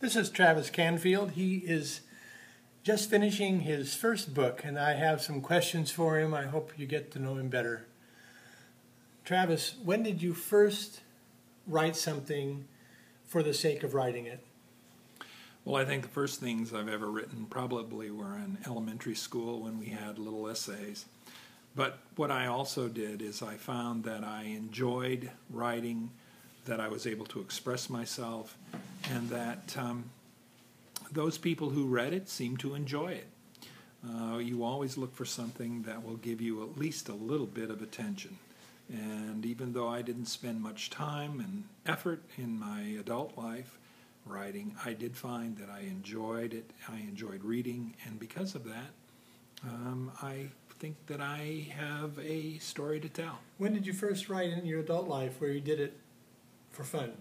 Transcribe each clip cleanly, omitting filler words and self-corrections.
This is Travis Canfield. He is just finishing his first book, and I have some questions for him. I hope you get to know him better. Travis, when did you first write something for the sake of writing it? Well, I think the first things I've ever written probably were in elementary school when we had little essays. But what I also did is I found that I enjoyed writing, that I was able to express myself, and that those people who read it seemed to enjoy it. You always look for something that will give you at least a little bit of attention. And even though I didn't spend much time and effort in my adult life writing, I did find that I enjoyed it. I enjoyed reading, and because of that, I think that I have a story to tell. When did you first write in your adult life where you did it for fun?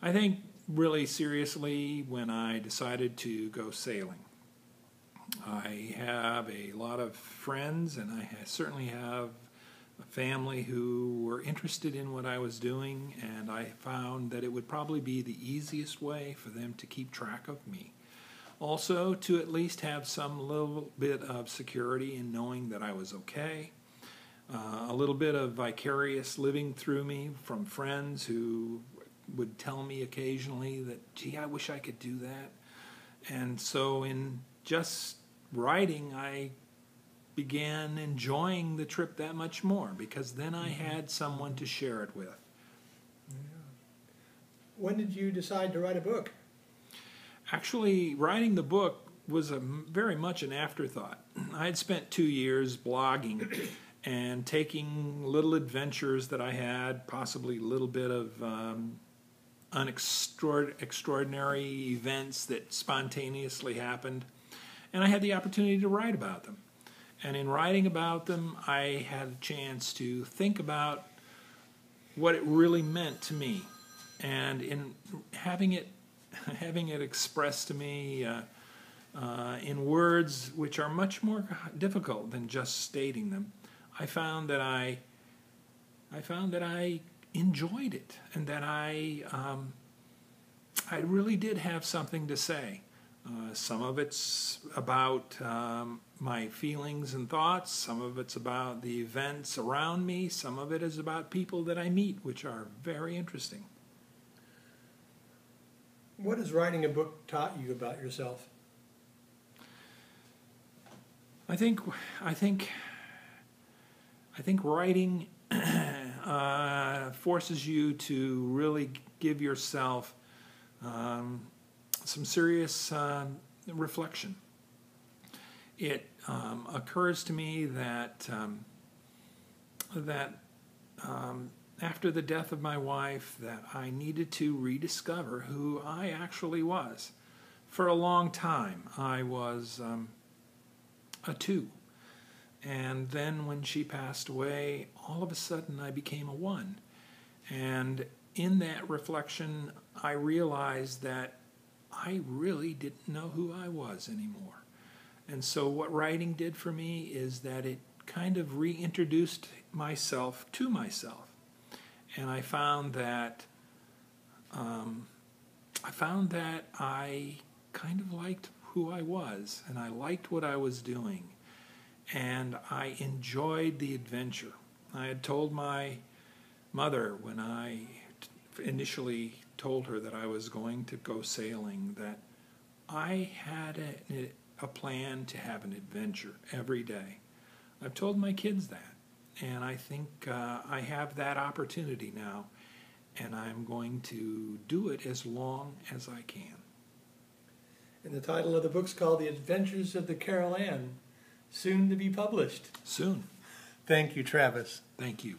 I think really seriously when I decided to go sailing. I have a lot of friends, and I certainly have a family who were interested in what I was doing, and I found that it would probably be the easiest way for them to keep track of me. Also, to at least have some little bit of security in knowing that I was okay. A little bit of vicarious living through me from friends who would tell me occasionally that, gee, I wish I could do that. And so in just writing, I began enjoying the trip that much more because then I had someone to share it with. Yeah. When did you decide to write a book? Actually, writing the book was very much an afterthought. I had spent 2 years blogging and taking little adventures that I had, possibly a little bit of extraordinary events that spontaneously happened, and I had the opportunity to write about them. And in writing about them, I had a chance to think about what it really meant to me, and in having it expressed to me in words which are much more difficult than just stating them, I found that I enjoyed it, and that I really did have something to say. Some of it's about my feelings and thoughts, some of it's about the events around me, some of it is about people that I meet, which are very interesting. What has writing a book taught you about yourself? I think writing forces you to really give yourself some serious reflection. It occurs to me that after the death of my wife, that I needed to rediscover who I actually was. For a long time, I was a two. And then when she passed away, all of a sudden I became a one. And in that reflection, I realized that I really didn't know who I was anymore. And so what writing did for me is that it kind of reintroduced myself to myself. And I found that I kind of liked who I was, and I liked what I was doing, and I enjoyed the adventure. I had told my mother when I initially told her that I was going to go sailing that I had a plan to have an adventure every day. I've told my kids that, and I think I have that opportunity now, and I'm going to do it as long as I can. And the title of the book's called The Adventures of the Karolanne, soon to be published. Soon. Thank you, Travis. Thank you.